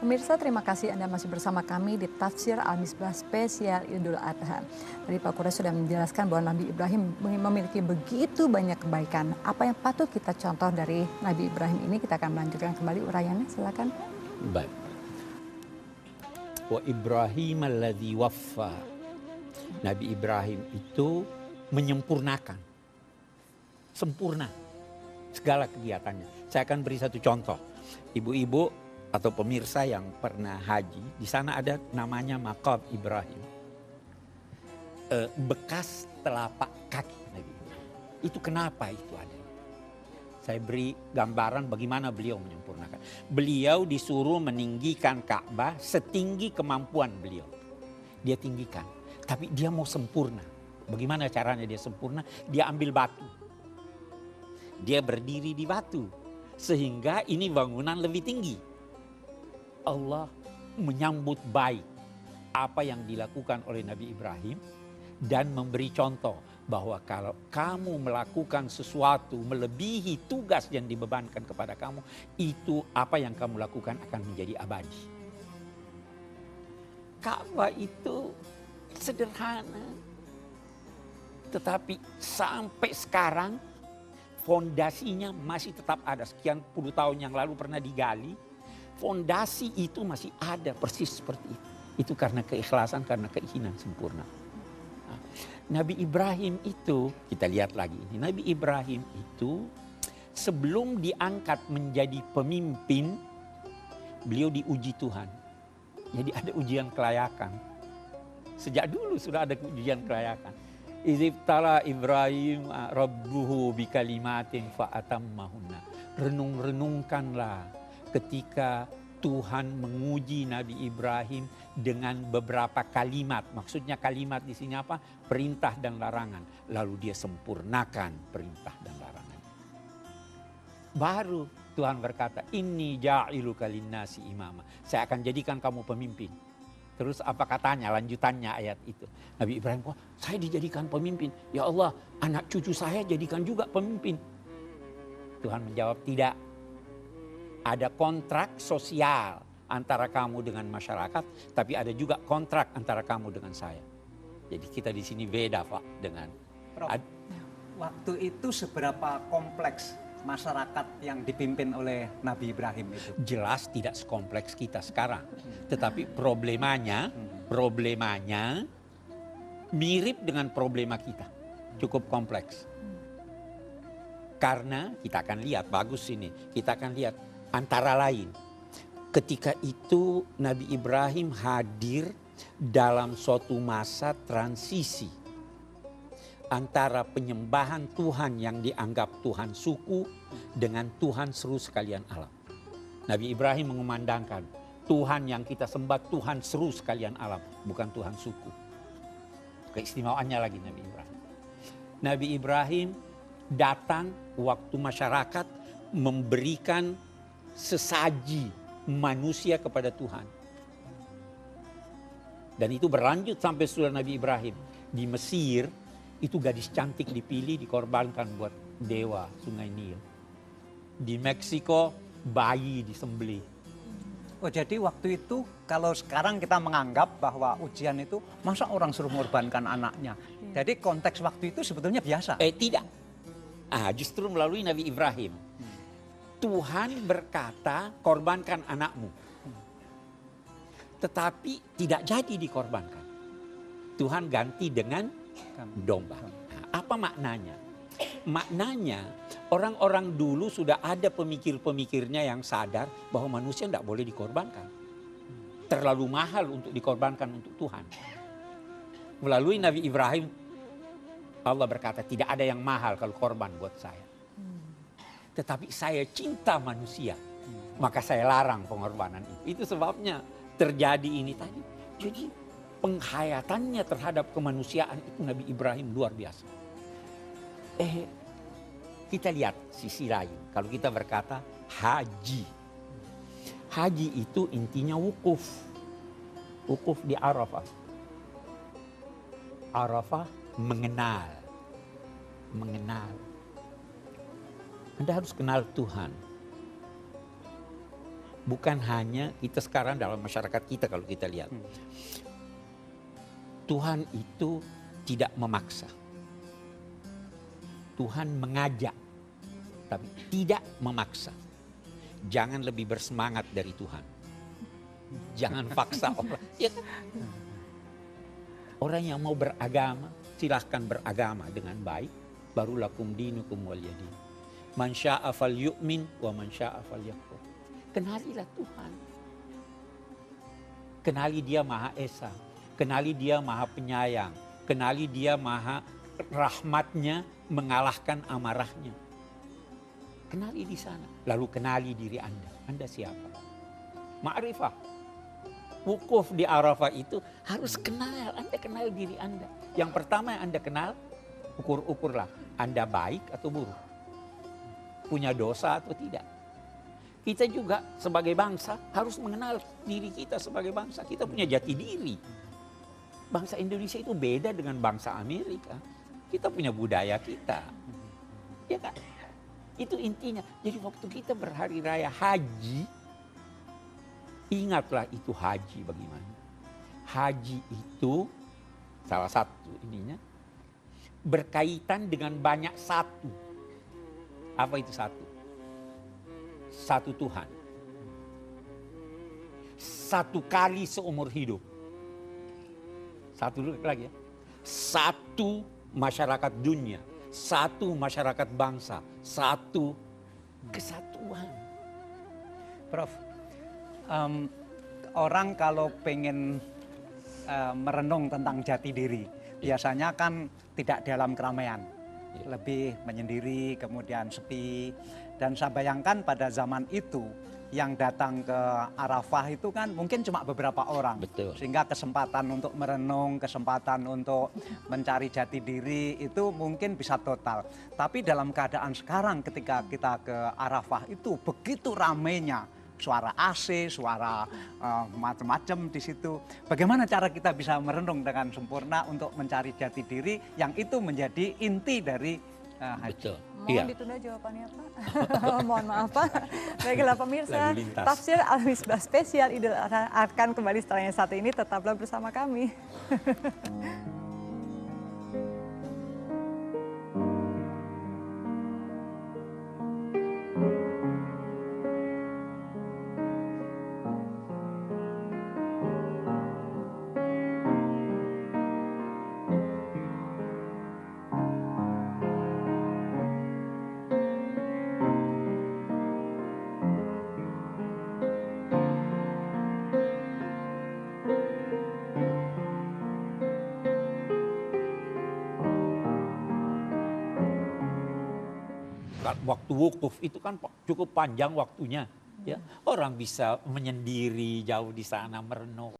Pemirsa, terima kasih Anda masih bersama kami di Tafsir Al-Misbah spesial Idul Adha. Tadi Pak Quraish sudah menjelaskan bahwa Nabi Ibrahim memiliki begitu banyak kebaikan. Apa yang patut kita contoh dari Nabi Ibrahim ini? Kita akan melanjutkan kembali uraiannya, silakan. Baik. Wa Ibrahim alladzi waffa. Nabi Ibrahim itu menyempurnakan. Sempurna segala kegiatannya. Saya akan beri satu contoh. Ibu-ibu atau pemirsa yang pernah haji, di sana ada namanya Maqam Ibrahim. Bekas telapak kaki Nabi Ibrahim. Itu kenapa itu ada? Saya beri gambaran bagaimana beliau menyempurnakan. Beliau disuruh meninggikan Ka'bah setinggi kemampuan beliau. Dia tinggikan, tapi dia mau sempurna. Bagaimana caranya dia sempurna? Dia ambil batu. Dia berdiri di batu. Sehingga ini bangunan lebih tinggi. Allah menyambut baik apa yang dilakukan oleh Nabi Ibrahim dan memberi contoh bahwa kalau kamu melakukan sesuatu melebihi tugas yang dibebankan kepada kamu, itu apa yang kamu lakukan akan menjadi abadi. Ka'bah itu sederhana, tetapi sampai sekarang fondasinya masih tetap ada. Sekian puluh tahun yang lalu pernah digali. Fondasi itu masih ada persis seperti itu. Itu karena keikhlasan, karena keinginan sempurna. Nah, Nabi Ibrahim itu, kita lihat lagi. Nabi Ibrahim itu sebelum diangkat menjadi pemimpin, beliau diuji Tuhan. Jadi ada ujian kelayakan. Sejak dulu sudah ada ujian kelayakan. Izibtala Ibrahim rabbuhu bikalimatin fa'atammahunna. Renung-renungkanlah ketika Tuhan menguji Nabi Ibrahim dengan beberapa kalimat. Maksudnya kalimat di sini apa? Perintah dan larangan. Lalu dia sempurnakan perintah dan larangan. Baru Tuhan berkata, Inni ja'iluka linnasi imama. Saya akan jadikan kamu pemimpin. Terus apa katanya, lanjutannya ayat itu. Nabi Ibrahim, saya dijadikan pemimpin. Ya Allah, anak cucu saya jadikan juga pemimpin. Tuhan menjawab, tidak. Ada kontrak sosial antara kamu dengan masyarakat, tapi ada juga kontrak antara kamu dengan saya. Jadi kita di sini beda, Pak, dengan. Prof, waktu itu seberapa kompleks masyarakat yang dipimpin oleh Nabi Ibrahim itu? Jelas tidak sekompleks kita sekarang, tetapi problemanya mirip dengan problema kita, cukup kompleks. Karena kita akan lihat, bagus ini, kita akan lihat. Antara lain, ketika itu Nabi Ibrahim hadir dalam suatu masa transisi antara penyembahan Tuhan yang dianggap Tuhan suku dengan Tuhan seluruh sekalian alam. Nabi Ibrahim mengumandangkan Tuhan yang kita sembah Tuhan seluruh sekalian alam, bukan Tuhan suku. Keistimewaannya lagi Nabi Ibrahim. Nabi Ibrahim datang waktu masyarakat memberikan sesaji manusia kepada Tuhan. Dan itu berlanjut sampai setelah Nabi Ibrahim. Di Mesir, itu gadis cantik dipilih, dikorbankan buat dewa Sungai Nil. Di Meksiko, bayi disembelih. Oh, jadi waktu itu kalau sekarang kita menganggap bahwa ujian itu, masa orang suruh mengorbankan anaknya. Jadi konteks waktu itu sebetulnya biasa. Tidak. Justru melalui Nabi Ibrahim. Tuhan berkata, korbankan anakmu. Tetapi tidak jadi dikorbankan. Tuhan ganti dengan domba. Apa maknanya? Maknanya orang-orang dulu sudah ada pemikir-pemikirnya yang sadar bahwa manusia tidak boleh dikorbankan. Terlalu mahal untuk dikorbankan untuk Tuhan. Melalui Nabi Ibrahim, Allah berkata tidak ada yang mahal kalau korban buat saya. Tetapi saya cinta manusia, maka saya larang pengorbanan itu. Itu sebabnya terjadi ini tadi. Jadi penghayatannya terhadap kemanusiaan itu Nabi Ibrahim luar biasa. Kita lihat sisi lain. Kalau kita berkata haji. Haji itu intinya wukuf. Wukuf di Arafah. Arafah mengenal. Anda harus kenal Tuhan. bukan hanya kita sekarang dalam masyarakat kita kalau kita lihat. Tuhan itu tidak memaksa. Tuhan mengajak, tapi tidak memaksa. Jangan lebih bersemangat dari Tuhan. Jangan paksa orang. Ya kan? Orang yang mau beragama, silahkan beragama dengan baik. Baru lakum dinukum waliyadin. Man sya'a fal yu'min wa man sya'a fal yakfur. Kenalilah Tuhan. Kenali Dia Maha Esa. Kenali Dia Maha Penyayang. Kenali Dia Maha rahmatnya mengalahkan amarahnya. Kenali di sana. Lalu kenali diri Anda. Anda siapa? Ma'rifah. Wukuf di Arafah itu harus kenal. Anda kenal diri Anda. Yang pertama yang Anda kenal, ukur-ukurlah. Anda baik atau buruk? Punya dosa atau tidak? Kita juga sebagai bangsa harus mengenal diri kita sebagai bangsa. Kita punya jati diri. Bangsa Indonesia itu beda dengan bangsa Amerika. Kita punya budaya kita. Ya kan? Itu intinya. Jadi waktu kita berhari raya haji, ingatlah itu haji bagaimana. Haji itu salah satu ininya berkaitan dengan banyak satu. Apa itu satu? Satu Tuhan. Satu kali seumur hidup. Satu lagi ya. Satu masyarakat dunia. Satu masyarakat bangsa. Satu kesatuan. Prof, orang kalau pengen merenung tentang jati diri, biasanya kan tidak dalam keramaian, lebih menyendiri, kemudian sepi. Dan saya bayangkan pada zaman itu yang datang ke Arafah itu kan mungkin cuma beberapa orang. Betul. Sehingga kesempatan untuk merenung, kesempatan untuk mencari jati diri itu mungkin bisa total. Tapi dalam keadaan sekarang ketika kita ke Arafah itu begitu ramainya. Suara AC, suara macam-macam di situ. Bagaimana cara kita bisa merenung dengan sempurna untuk mencari jati diri yang itu menjadi inti dari haji? Betul. Mohon ditunda jawabannya Pak. Mohon maaf Pak. Baiklah pemirsa, Lalu lintas. Tafsir Al-Misbah spesial Idul Adha akan kembali setelah yang satu ini. Tetaplah bersama kami. Waktu wukuf itu kan cukup panjang waktunya. Ya, orang bisa menyendiri jauh di sana merenung.